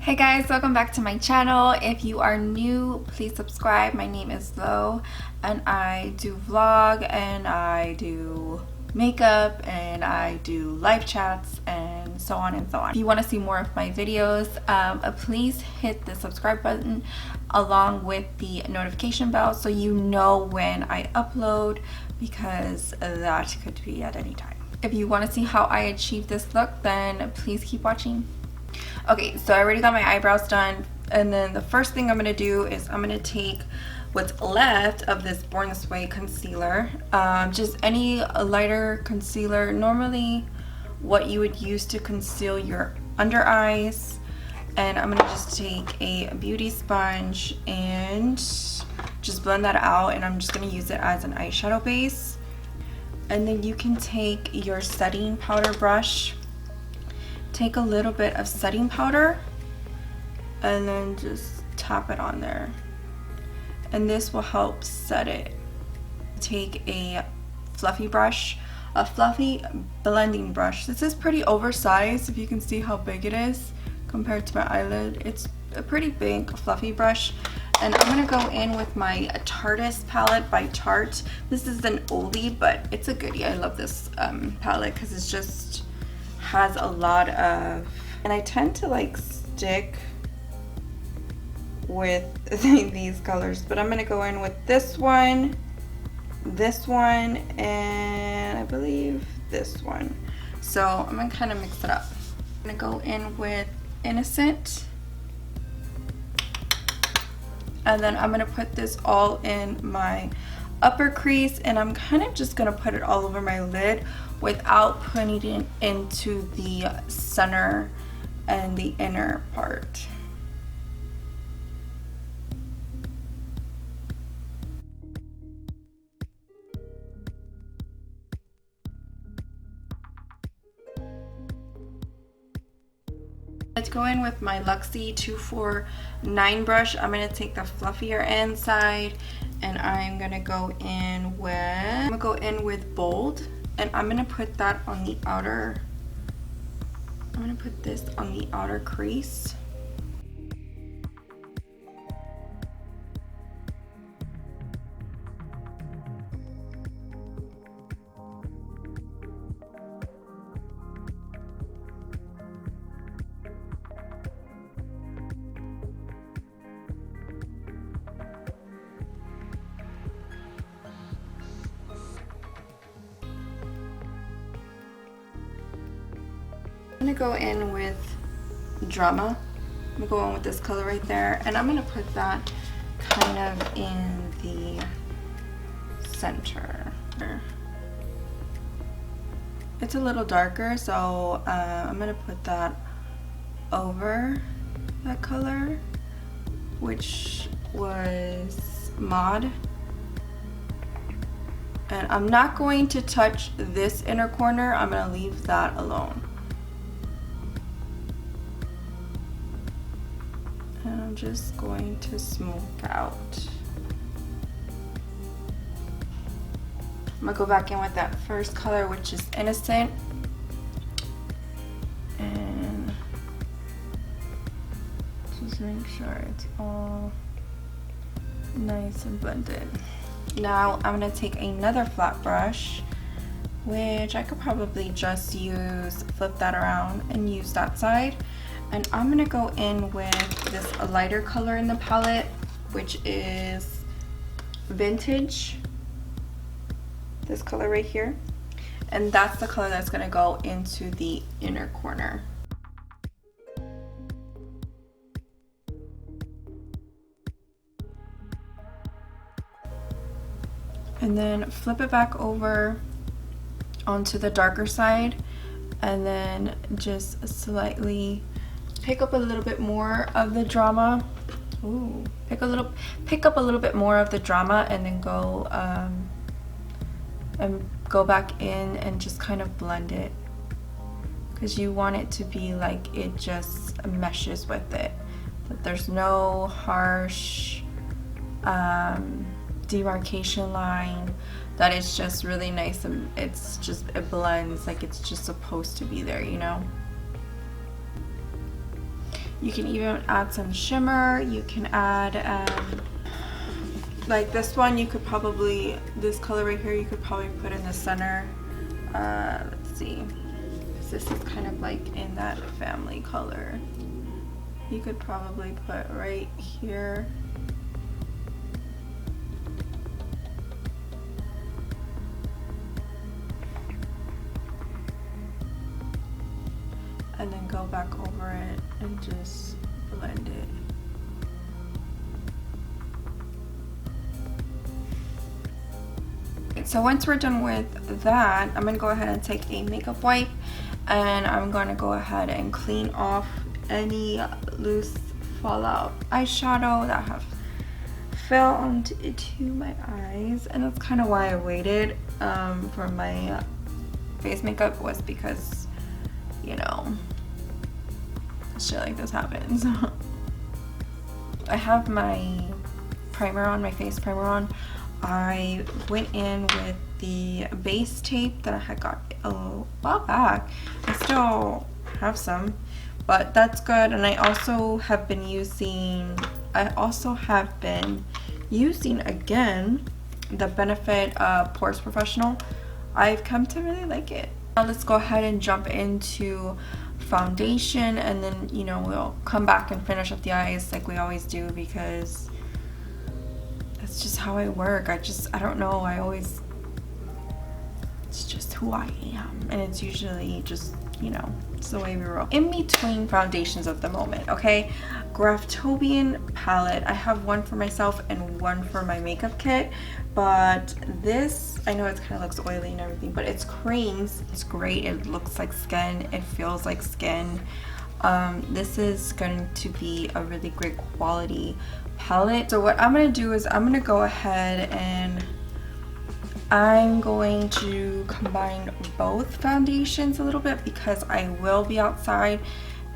Hey guys, welcome back to my channel. If you are new, please subscribe. My name is Lo and I do vlog and I do makeup and I do live chats and so on and so on. If you want to see more of my videos, please hit the subscribe button along with the notification bell so you know when I upload, because that could be at any time. If you want to see how I achieve this look, then please keep watching. Okay, so I already got my eyebrows done, and then the first thing I'm going to do is I'm going to take what's left of this Born This Way concealer, just any lighter concealer, normally what you would use to conceal your under eyes, and I'm going to just take a beauty sponge and just blend that out, and I'm just going to use it as an eyeshadow base. And then you can take your setting powder brush, take a little bit of setting powder, and then just tap it on there, and this will help set it. Take a fluffy brush, a fluffy blending brush. This is pretty oversized, if you can see how big it is compared to my eyelid. It's a pretty big fluffy brush, and I'm gonna go in with my Tartist palette by Tarte. This is an oldie, but it's a goodie. I love this palette because it's just has a lot of, and I tend to like stick with these colors, but I'm gonna go in with this one, and I believe this one. So I'm gonna kind of mix it up. I'm gonna go in with Innocent, and then I'm gonna put this all in my upper crease, and I'm kind of just gonna put it all over my lid without putting it into the center and the inner part. Let's go in with my Luxie 249 brush. I'm going to take the fluffier end side, and I'm going to go in with Bold, and I'm going to put that on the outer, I'm going to put this on the outer crease. I'm gonna go in with Drama. I'm gonna go in with this color right there, and I'm gonna put that kind of in the center. It's a little darker, so I'm gonna put that over that color, which was Mod. And I'm not going to touch this inner corner. I'm gonna leave that alone. And I'm just going to smoke out. I'm gonna go back in with that first color, which is Innocent, and just make sure it's all nice and blended. Now I'm gonna take another flat brush, which I could probably just use, flip that around and use that side. And I'm gonna go in with this lighter color in the palette, which is Vintage. This color right here. And that's the color that's gonna go into the inner corner. And then flip it back over onto the darker side, and then just slightly pick up a little bit more of the Drama. Ooh, pick up a little bit more of the Drama, and then go back in and just kind of blend it, because you want it to be like it just meshes with it, that there's no harsh demarcation line, that it's just really nice, and it blends like it's just supposed to be there, you know. You can even add some shimmer. You can add like this one, you could probably, this color right here, you could probably put in the center. Let's see, this is kind of like in that family color. You could probably put right here. And then go back over it and just blend it. So once we're done with that, I'm gonna go ahead and take a makeup wipe and I'm gonna go ahead and clean off any loose fallout eyeshadow that have fell onto my eyes. And that's kind of why I waited for my face makeup, was because, you know, shit like this happens. I have my primer on, my face primer on. I went in with the base tape that I had got a while back. I still have some, but that's good. And I also have been using again the Benefit Pore-Fessional. I've come to really like it. Now let's go ahead and jump into foundation, and then, you know, we'll come back and finish up the eyes like we always do, because that's just how I work. I don't know, it's just who I am, and it's usually just, you know, it's the way we roll. In between foundations of the moment, okay? Graftobian palette. I have one for myself and one for my makeup kit, but this, I know it kind of looks oily and everything, but it's creams. It's great. It looks like skin. It feels like skin. This is going to be a really great quality palette. So what I'm going to do is I'm going to go ahead and I'm going to combine both foundations a little bit, because I will be outside.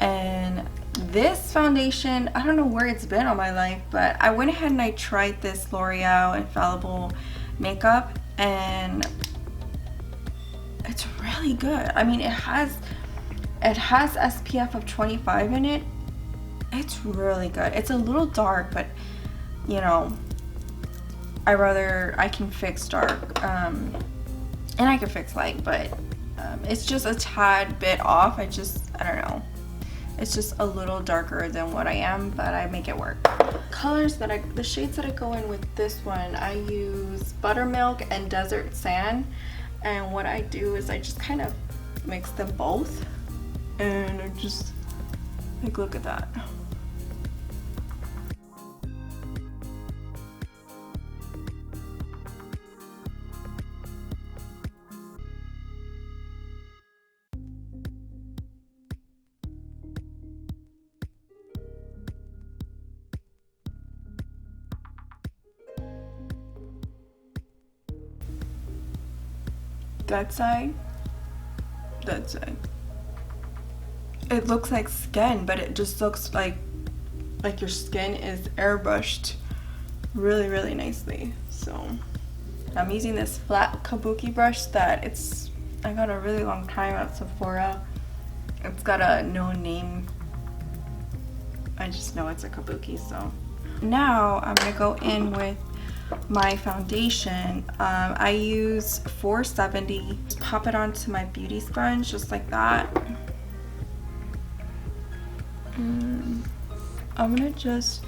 And this foundation, I don't know where it's been all my life, but I went ahead and I tried this L'Oreal Infallible makeup, and it's really good. I mean, it has SPF of 25 in it. It's really good. It's a little dark, but you know, I can fix dark, and I can fix light, but it's just a tad bit off. I don't know. It's just a little darker than what I am, but I make it work. The shades that I go in with this one, I use Buttermilk and Desert Sand. And what I do is I just kind of mix them both. And I just, like, look at that. That side. It looks like skin, but it just looks like your skin is airbrushed really, really nicely. So I'm using this flat kabuki brush that I got a really long time at Sephora. It's got a no name. I just know it's a kabuki. So now I'm gonna go in with my foundation. I use 470. Just pop it onto my beauty sponge just like that. I'm gonna just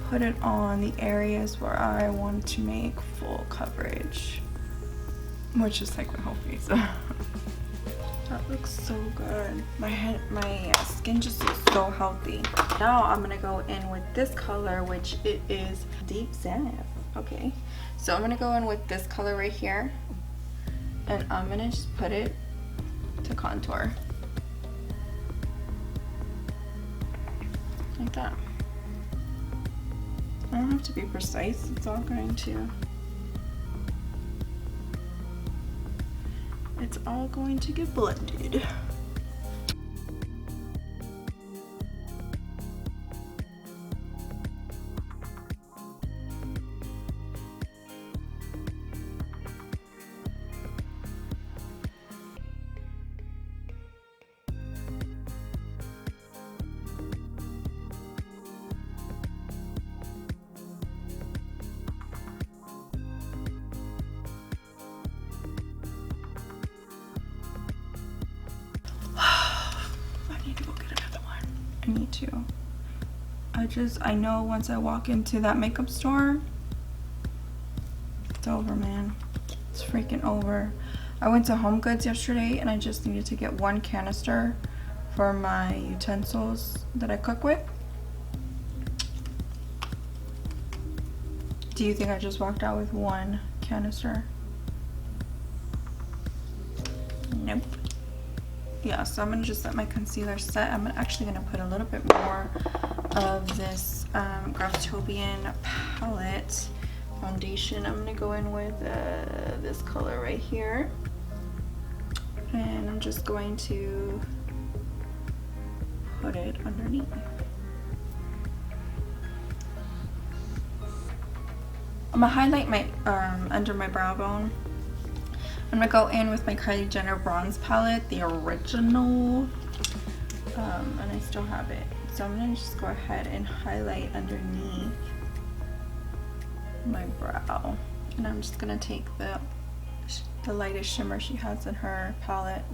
put it on the areas where I want to make full coverage, which is like my whole face. That looks so good. My skin just looks so healthy. Now I'm gonna go in with this color, which it is Deep Zenith. Okay, so I'm gonna go in with this color right here, and I'm gonna just put it to contour like that. I don't have to be precise. It's all going to get blended. need to. I know once I walk into that makeup store, it's over, man. It's freaking over. I went to Home Goods yesterday and I just needed to get one canister for my utensils that I cook with. Do you think I just walked out with one canister? Nope. Yeah, so I'm gonna just let my concealer set. I'm actually gonna put a little bit more of this Graftobian palette foundation. I'm gonna go in with this color right here, and I'm just going to put it underneath. I'm gonna highlight my under my brow bone. I'm gonna go in with my Kylie Jenner bronze palette, the original, and I still have it. So I'm gonna just go ahead and highlight underneath my brow, and I'm just gonna take the lightest shimmer she has in her palette,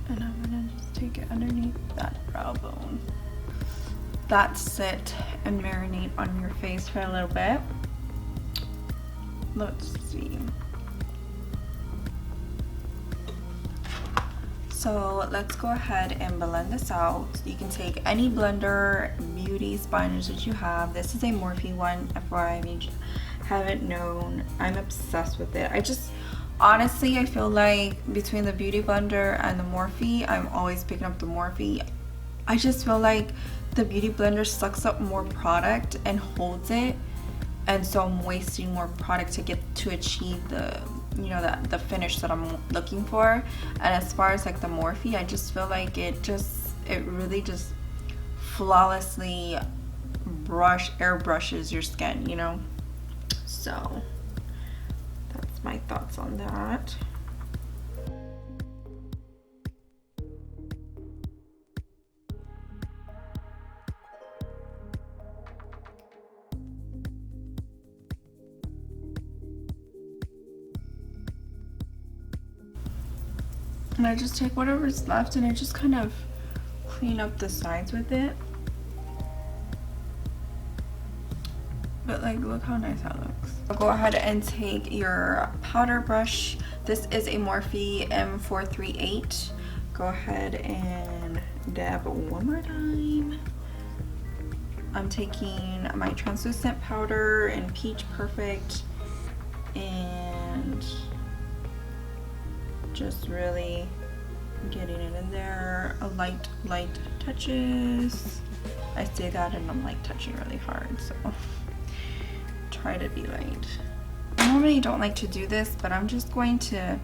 and I'm gonna just take it underneath that brow bone. That's sit and marinate on your face for a little bit. Let's see. So let's go ahead and blend this out. You can take any blender, beauty sponge that you have. This is a Morphe one, FYI, if you haven't known. I'm obsessed with it. Honestly, I feel like between the beauty blender and the Morphe, I'm always picking up the Morphe. I just feel like the beauty blender sucks up more product and holds it, and so I'm wasting more product to achieve the, you know, the finish that I'm looking for. And as far as like the Morphe, I just feel like it really just flawlessly airbrushes your skin, you know. So that's my thoughts on that. And I just take whatever's left and I just kind of clean up the sides with it. But like, look how nice that looks. I'll go ahead and take your powder brush. This is a Morphe M438. Go ahead and dab one more time. I'm taking my translucent powder in Peach Perfect and just really getting it in there. A light touches. I say that and I'm like touching really hard, so try to be light. I normally don't like to do this, but I'm just going to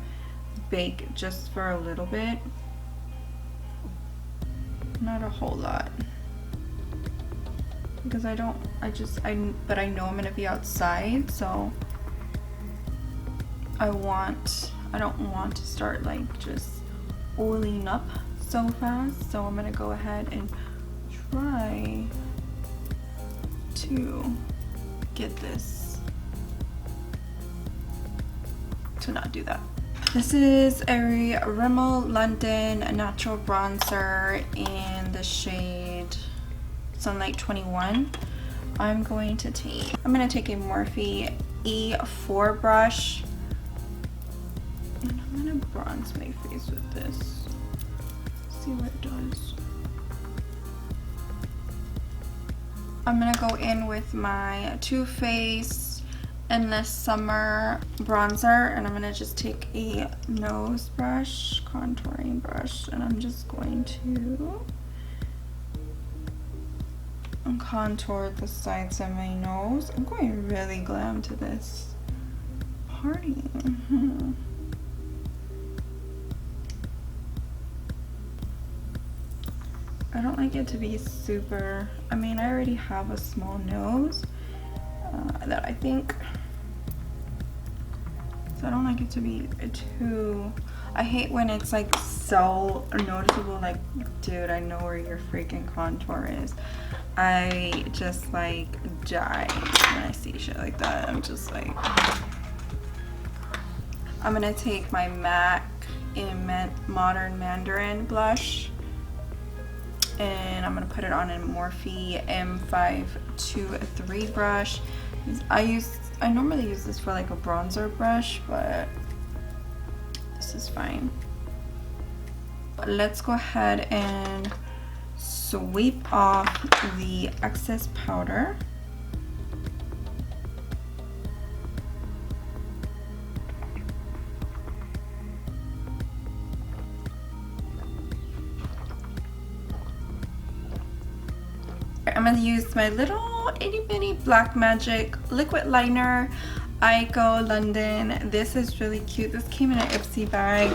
bake just for a little bit, not a whole lot, because but I know I'm gonna be outside, so I don't want to start like just oiling up so fast, so I'm gonna go ahead and try to get this to not do that. This is a Rimmel London natural bronzer in the shade Sunlight 21. I'm gonna take a Morphe E4 brush, and I'm gonna bronze my face with this. See what it does. I'm gonna go in with my Too Faced Endless Summer bronzer, and I'm gonna just take a nose brush, contouring brush, and I'm just going to contour the sides of my nose. I'm going really glam to this party. I don't like it to be super, I mean, I already have a small nose that I think, so I don't like it to be too, I hate when it's like so noticeable, like, dude, I know where your freaking contour is. I just like die when I see shit like that. I'm just like, I'm gonna take my MAC in Modern Mandarin blush, and I'm gonna put it on a Morphe M523 brush. I normally use this for like a bronzer brush, but this is fine. Let's go ahead and sweep off the excess powder. I'm going to use my little itty bitty Black Magic liquid liner, Eyecko London. This is really cute. This came in an Ipsy bag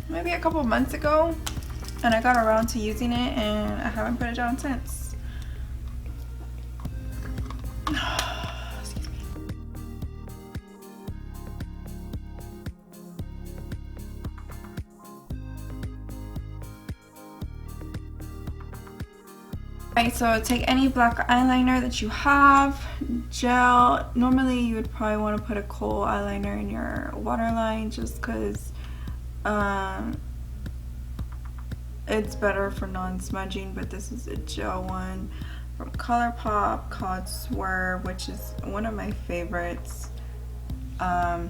maybe a couple months ago, and I got around to using it and I haven't put it down since. Excuse me. Alright, so take any black eyeliner that you have, gel. Normally you would probably want to put a kohl eyeliner in your waterline just because it's better for non-smudging, but this is a gel one from ColourPop called Swerve, which is one of my favorites. I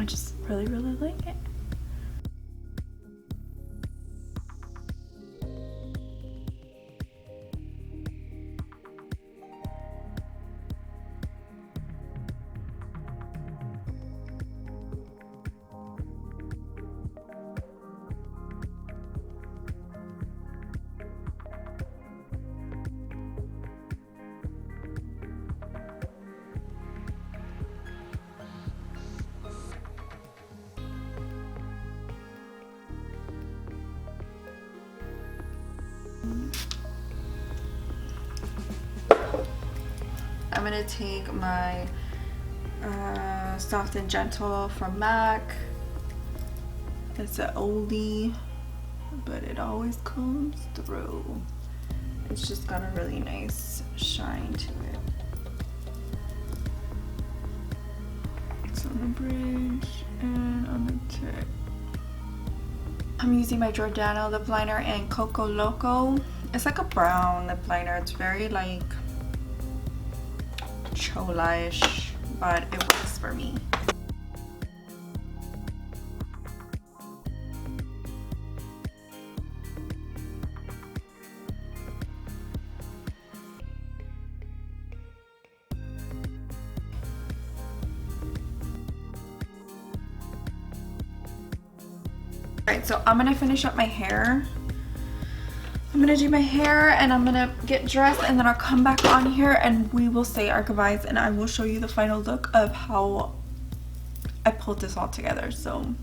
just really like it. I'm gonna take my Soft and Gentle from MAC. It's an oldie, but it always comes through. It's just got a really nice shine to it. It's on the bridge and on the tip. I'm using my Jordana lip liner and Coco Loco. It's like a brown lip liner. It's very like chola-ish, but it works for me. Alright, so I'm gonna finish up my hair. I'm gonna do my hair and I'm gonna get dressed, and then I'll come back on here and we will say our goodbyes, and I will show you the final look of how I pulled this all together. So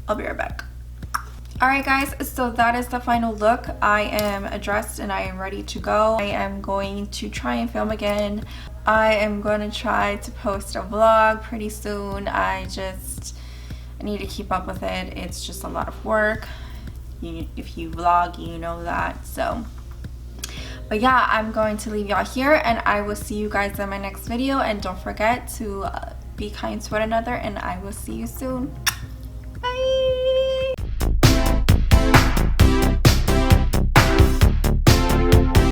I'll be right back. Alright guys, so that is the final look. I am dressed and I am ready to go. I am going to try and film again. I am going to try to post a vlog pretty soon. I need to keep up with it. It's just a lot of work. If you vlog, you know that. So but yeah, I'm going to leave y'all here and I will see you guys in my next video, and don't forget to be kind to one another, and I will see you soon.